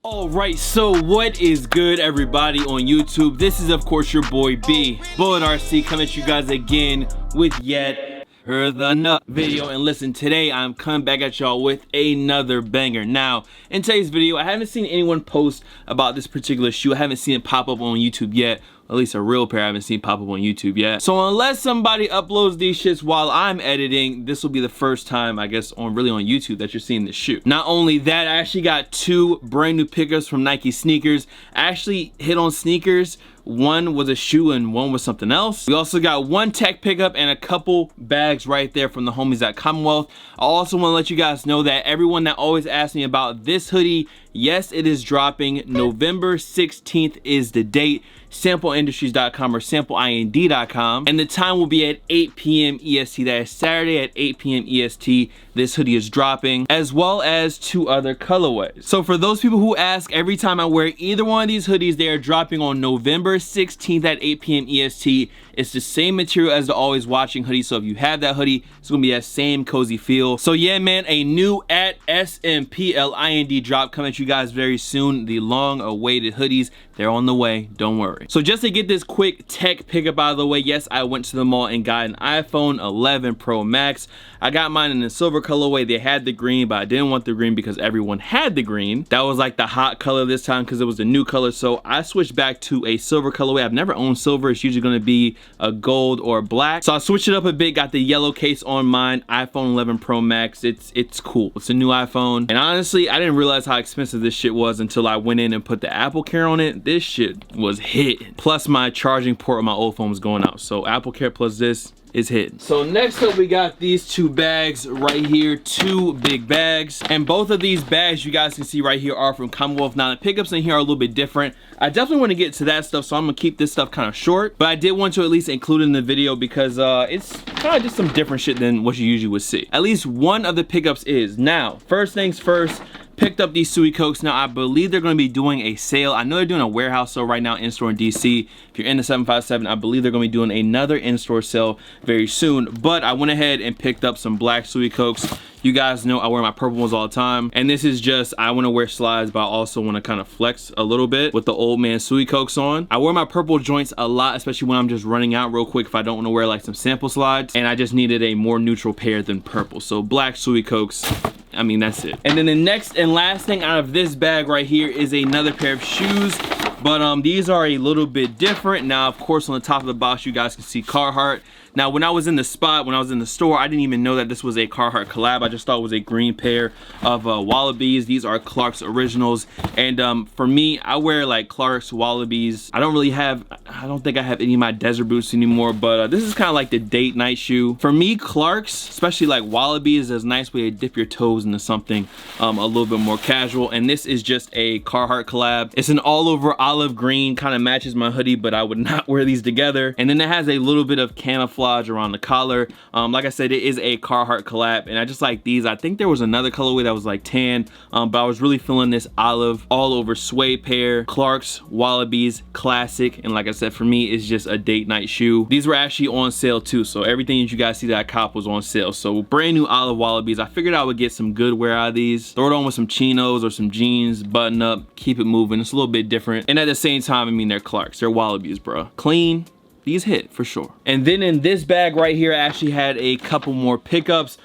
Alright, so what is good, everybody on YouTube? This is of course your boy B, Bullet RC, coming at you guys again with yet another video. And listen, today I'm coming back at y'all with another banger. Now, in today's video, I haven't seen anyone post about this particular shoe. I haven't seen it pop up on YouTube yet. At least a real pair I haven't seen pop up on YouTube yet. So unless somebody uploads these shits while I'm editing, this will be the first time, I guess, on YouTube that you're seeing this shoe. Not only that, I actually got two brand new pickups from Nike sneakers. I actually hit on sneakers. One was a shoe and one was something else. We also got one tech pickup and a couple bags right there from the homies at Commonwealth. I also want to let you guys know that everyone that always asks me about this hoodie, yes, it is dropping. November 16th is the date. SampleIndustries.com or SampleInd.com, and the time will be at 8 p.m. EST. That is Saturday at 8 p.m. EST. This hoodie is dropping, as well as two other colorways. So for those people who ask every time I wear either one of these hoodies, they are dropping on November 16th at 8 p.m. EST. It's the same material as the Always Watching hoodie, so if you have that hoodie, it's gonna be that same cozy feel. So yeah, man, a new at SNKRS drop coming at you guys very soon. The long-awaited hoodies, they're on the way, don't worry. So just to get this quick tech pickup out of the way, yes, I went to the mall and got an iPhone 11 Pro Max. I got mine in the silver colorway. They had the green, but I didn't want the green because everyone had the green. That was like the hot color this time because it was a new color, so I switched back to a silver colorway. I've never owned silver. It's usually gonna be a gold or black. So I switched it up a bit, got the yellow case on mine, iPhone 11 Pro Max. It's cool. It's a new iPhone. And honestly, I didn't realize how expensive this shit was until I went in and put the Apple Care on it. This shit was hit. Plus my charging port on my old phone was going out. So Apple Care plus this is hidden. So next up, we got these two bags right here, two big bags, and both of these bags you guys can see right here are from Commonwealth. Now the pickups in here are a little bit different. I definitely want to get to that stuff, so I'm gonna keep this stuff kind of short, but I did want to at least include it in the video because it's kind of just some different shit than what you usually would see. At least one of the pickups is. Now, first things first, picked up these Suey Cokes. Now I believe they're going to be doing a sale. I know they're doing a warehouse sale right now in store in DC. If you're in the 757, I believe they're going to be doing another in-store sale very soon. But I went ahead and picked up some black Suey Cokes. You guys know I wear my purple ones all the time, and this is just, I want to wear slides, but I also want to kind of flex a little bit with the old man Suey Cokes on. I wear my purple joints a lot, especially when I'm just running out real quick if I don't want to wear like some sample slides, and I just needed a more neutral pair than purple. So black Suey Cokes, I mean, that's it. And then the next and last thing out of this bag right here is another pair of shoes. But these are a little bit different. Now, of course, on the top of the box, you guys can see Carhartt. Now, when I was in the store, I didn't even know that this was a Carhartt collab. I just thought it was a green pair of Wallabies. These are Clark's originals. And for me, I wear like Clark's Wallabies. I don't think I have any of my desert boots anymore, but this is kind of like the date night shoe. For me, Clark's, especially like Wallabies, is a nice way to dip your toes into something a little bit more casual. And this is just a Carhartt collab. It's an all over olive green, kind of matches my hoodie, but I would not wear these together. And then it has a little bit of camouflage around the collar. Like I said, it is a Carhartt collab, and I just like these. I think there was another colorway that was like tan, but I was really feeling this olive all over suede pair. Clark's Wallabies classic, and like I said, for me, it's just a date night shoe. These were actually on sale too, so everything that you guys see that I cop was on sale. So brand new olive Wallabies. I figured I would get some good wear out of these, throw it on with some chinos or some jeans, button up, keep it moving. It's a little bit different, and at the same time, I mean, they're Clark's, they're Wallabies, bro. Clean. These hit for sure. And then in this bag right here, I actually had a couple more pickups.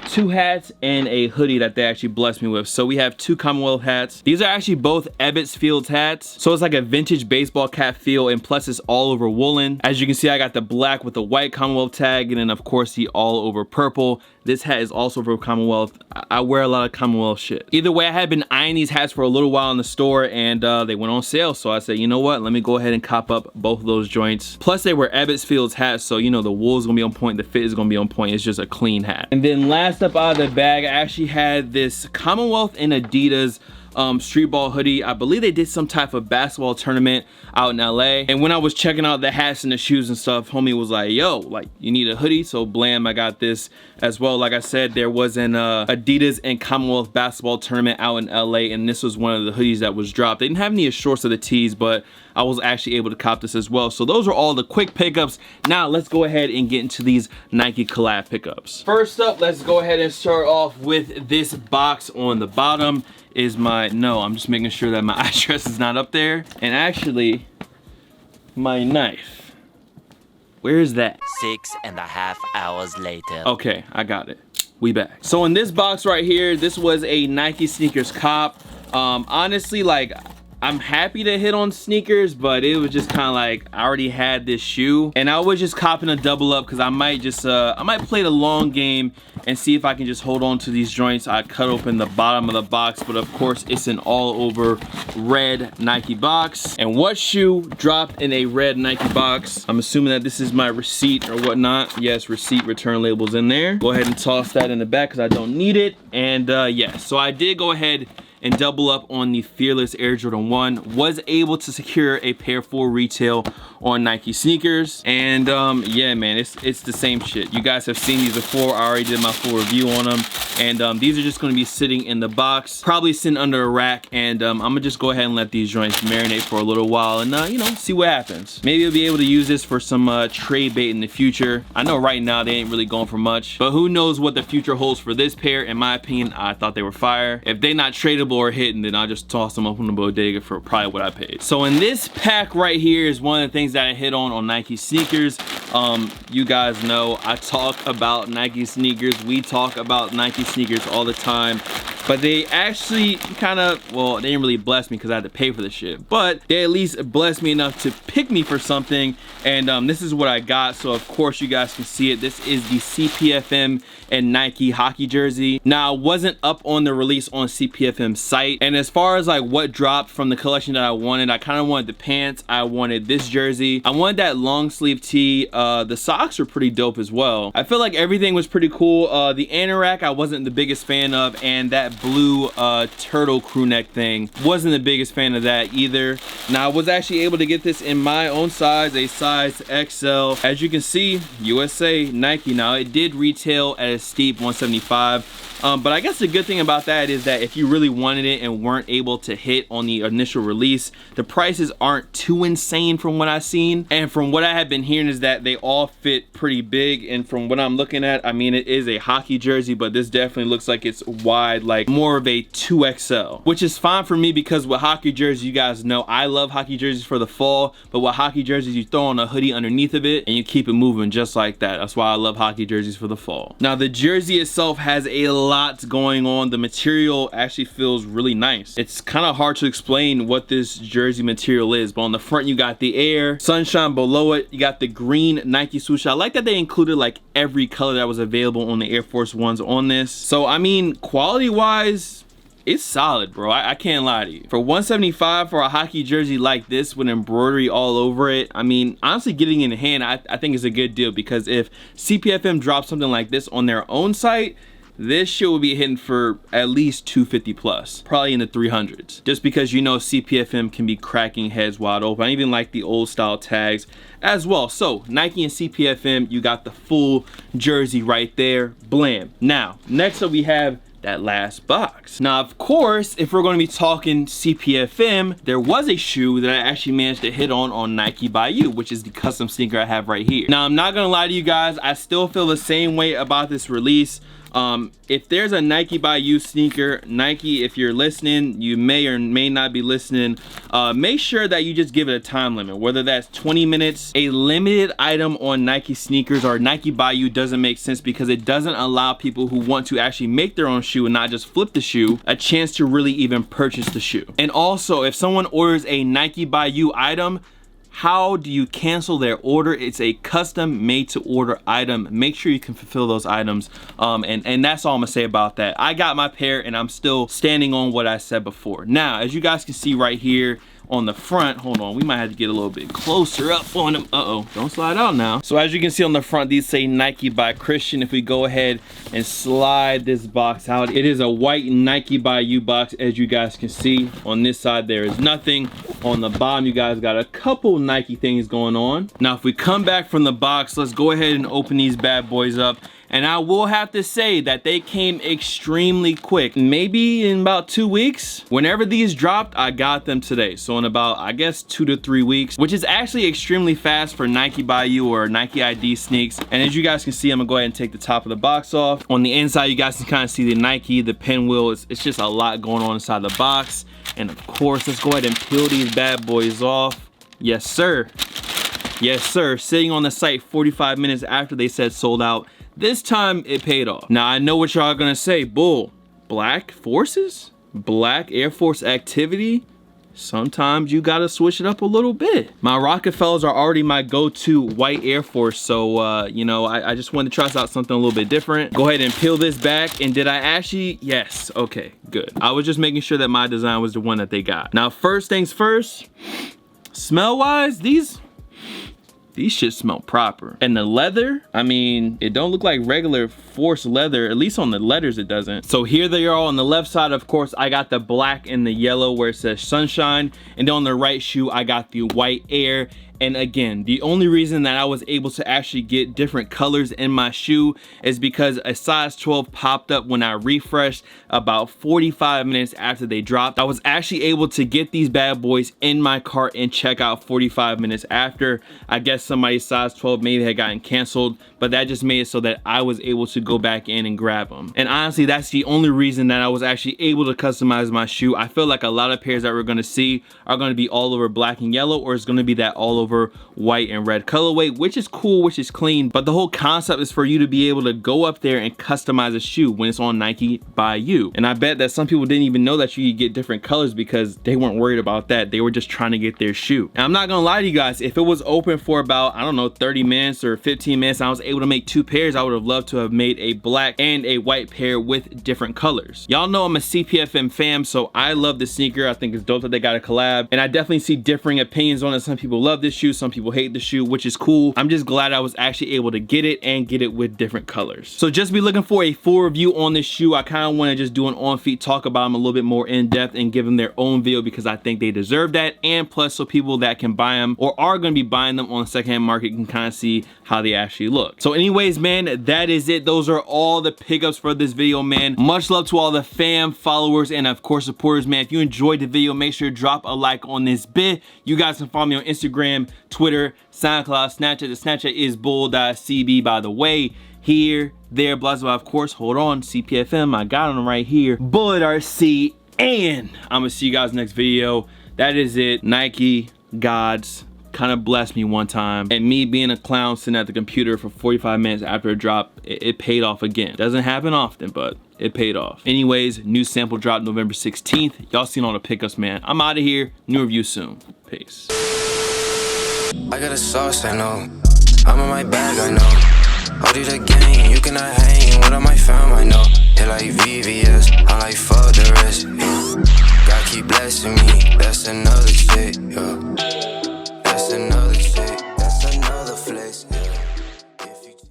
Two hats and a hoodie that they actually blessed me with. So we have two Commonwealth hats. These are actually both Ebbets Fields hats. So it's like a vintage baseball cap feel, and plus it's all over woolen. As you can see, I got the black with the white Commonwealth tag, and then of course the all over purple. This hat is also from Commonwealth. I wear a lot of Commonwealth shit. Either way, I had been eyeing these hats for a little while in the store, and they went on sale. So I said, you know what? Let me go ahead and cop up both of those joints. Plus they were Ebbets Fields hats, so you know the wool's gonna be on point, the fit is gonna be on point. It's just a clean hat. And then last up out of the bag, I actually had this Commonwealth and Adidas street ball hoodie. I believe they did some type of basketball tournament out in LA, and when I was checking out the hats and the shoes and stuff, homie was like, yo, like, you need a hoodie? So blam, I got this as well. Like I said, there was an Adidas and Commonwealth basketball tournament out in LA, and this was one of the hoodies that was dropped. They didn't have any shorts of the tees, but I was actually able to cop this as well. So those are all the quick pickups. Now let's go ahead and get into these Nike collab pickups. First up, let's go ahead and start off with this box on the bottom. is no, I'm just making sure that my address is not up there. And actually, my knife, where is that? 6.5 hours later. Okay, I got it. We back. So in this box right here, this was a Nike sneakers cop. Honestly, like, I'm happy to hit on sneakers, but it was just kind of like I already had this shoe, and I was just copping a double up because I might just I might play the long game and see if I can just hold on to these joints. I cut open the bottom of the box, but of course it's an all over red Nike box. And what shoe dropped in a red Nike box? I'm assuming that this is my receipt or whatnot. Yes, receipt, return labels in there. Go ahead and toss that in the back because I don't need it. And yeah, so I did go ahead and double up on the Fearless Air Jordan 1. Was able to secure a pair for retail on Nike sneakers. And yeah, man, it's the same shit. You guys have seen these before. I already did my full review on them. And these are just gonna be sitting in the box, probably sitting under a rack. And I'm gonna just go ahead and let these joints marinate for a little while and you know, see what happens. Maybe I'll be able to use this for some trade bait in the future. I know right now they ain't really going for much, but who knows what the future holds for this pair. In my opinion, I thought they were fire. If they're not tradable or hitting, then I'll just toss them up on the bodega for probably what I paid. So in this pack right here is one of the things that I hit on Nike sneakers. You guys know I talk about Nike sneakers. We talk about Nike sneakers all the time. But they actually kind of, well, they didn't really bless me because I had to pay for the shit. But they at least blessed me enough to pick me for something. And this is what I got. So of course you guys can see it. This is the CPFM and Nike hockey jersey. Now, I wasn't up on the release on CPFM's site. And as far as like what dropped from the collection that I wanted, I kind of wanted the pants. I wanted this jersey. I wanted that long sleeve tee. The socks were pretty dope as well. I feel like everything was pretty cool. The anorak I wasn't the biggest fan of, and that blue turtle crew neck thing, wasn't the biggest fan of that either. Now, I was actually able to get this in my own size, a size XL. As you can see, USA, Nike. Now, it did retail at a steep $175. But I guess the good thing about that is that if you really wanted it and weren't able to hit on the initial release, the prices aren't too insane from what I've seen. And from what I have been hearing is that they all fit pretty big. And from what I'm looking at, I mean, it is a hockey jersey, but this definitely looks like it's wide, like more of a 2XL, which is fine for me because with hockey jerseys, you guys know I love hockey jerseys for the fall, but with hockey jerseys, you throw on a hoodie underneath of it and you keep it moving just like that. That's why I love hockey jerseys for the fall. Now, the jersey itself has a lot going on. The material actually feels really nice. It's kind of hard to explain what this jersey material is, but on the front you got the air, sunshine below it, you got the green Nike swoosh. I like that they included like every color that was available on the Air Force Ones on this. So I mean, quality wise, it's solid, bro. I can't lie to you. For $175 for a hockey jersey like this with embroidery all over it, I mean, honestly, getting in hand, I think is a good deal, because if CPFM drops something like this on their own site, this shit will be hitting for at least $250 plus, probably in the 300s, just because you know CPFM can be cracking heads wide open. I even like the old style tags as well. So Nike and CPFM, you got the full jersey right there. Blam. Now, next up we have that last box. Now, of course, if we're going to be talking CPFM, there was a shoe that I actually managed to hit on Nike by You, which is the custom sneaker I have right here. Now, I'm not gonna lie to you guys, I still feel the same way about this release. If there's a Nike by You sneaker, Nike, if you're listening, you may or may not be listening, make sure that you just give it a time limit, whether that's 20 minutes. A limited item on Nike sneakers or Nike by You doesn't make sense, because it doesn't allow people who want to actually make their own shoe and not just flip the shoe a chance to really even purchase the shoe. And also, if someone orders a Nike by You item, how do you cancel their order? It's a custom made to order item. Make sure you can fulfill those items. And that's all I'm gonna say about that. I got my pair and I'm still standing on what I said before. Now, as you guys can see right here on the front, hold on, we might have to get a little bit closer up on them. Uh-oh, don't slide out now. So as you can see on the front, these say Nike by Christian. If we go ahead and slide this box out, it is a white Nike by You box. As you guys can see, on this side there is nothing. On the bottom, you guys got a couple Nike things going on. Now, if we come back from the box, let's go ahead and open these bad boys up. And I will have to say that they came extremely quick. Maybe in about 2 weeks. Whenever these dropped, I got them today. So in about, I guess, 2 to 3 weeks, which is actually extremely fast for Nike by You or Nike ID sneaks. And as you guys can see, I'm gonna go ahead and take the top of the box off. On the inside, you guys can kind of see the Nike, the pinwheel. It's just a lot going on inside the box. And of course, let's go ahead and peel these bad boys off. Yes, sir. Yes, sir. Sitting on the site 45 minutes after they said sold out. This time, it paid off. Now, I know what y'all are gonna say. Bull, Black Forces? Black Air Force activity? Sometimes you gotta switch it up a little bit. My Rockefellers are already my go-to white Air Force, so you know, I just wanted to try out something a little bit different. Go ahead and peel this back, and did I actually? Yes, okay, good. I was just making sure that my design was the one that they got. Now, first things first, smell-wise, these shit smell proper. And the leather, I mean, it don't look like regular Force leather, at least on the letters it doesn't. So here they are on the left side. Of course, I got the black and the yellow where it says Sunshine, and then on the right shoe I got the white Air. And again, the only reason that I was able to actually get different colors in my shoe is because a size 12 popped up when I refreshed about 45 minutes after they dropped. I was actually able to get these bad boys in my cart and check out 45 minutes after. I guess somebody's size 12 maybe had gotten canceled, but that just made it so that I was able to go back in and grab them. And honestly, that's the only reason that I was actually able to customize my shoe. I feel like a lot of pairs that we're gonna see are gonna be all over black and yellow, or it's gonna be that all over white and red colorway, which is cool, which is clean, but the whole concept is for you to be able to go up there and customize a shoe when it's on Nike by You. And I bet that some people didn't even know that you could get different colors because they weren't worried about that. They were just trying to get their shoe. And I'm not gonna lie to you guys, if it was open for about, I don't know, 30 minutes or 15 minutes and I was able to make 2 pairs, I would have loved to have made a black and a white pair with different colors. Y'all know I'm a CPFM fam, so I love the sneaker. I think it's dope that they got a collab, and I definitely see differing opinions on it. Some people love this shoe, some people hate the shoe, which is cool. I'm just glad I was actually able to get it and get it with different colors. So just be looking for a full review on this shoe. I kind of want to just do an on-feet talk about them a little bit more in depth and give them their own video because I think they deserve that, and plus so people that can buy them or are going to be buying them on the secondhand market can kind of see how they actually look. So anyways, man, that is it. Those are all the pickups for this video, man. Much love to all the fam, followers, and of course supporters, man. If you enjoyed the video, make sure to drop a like on this bit. You guys can follow me on Instagram, Twitter, SoundCloud, Snapchat. The Snapchat is bull.cb, by the way. Here, there, blah, blah, of course. Hold on, CPFM, I got them right here. Bullet RC, and I'm gonna see you guys next video. That is it. Nike gods kind of blessed me one time, and me being a clown sitting at the computer for 45 minutes after a drop, it paid off again. Doesn't happen often, but it paid off. Anyways, new sample drop November 16th. Y'all seen all the pickups, man. I'm out of here. New review soon. Peace. I got a sauce, I know. I'm in my bag, I know. I'll do the game, you cannot hang. What am I found, I know. They like VVS, I like fuck the rest, yeah. God keep blessing me, that's another shit, yeah. That's another shit, that's another flex, yeah.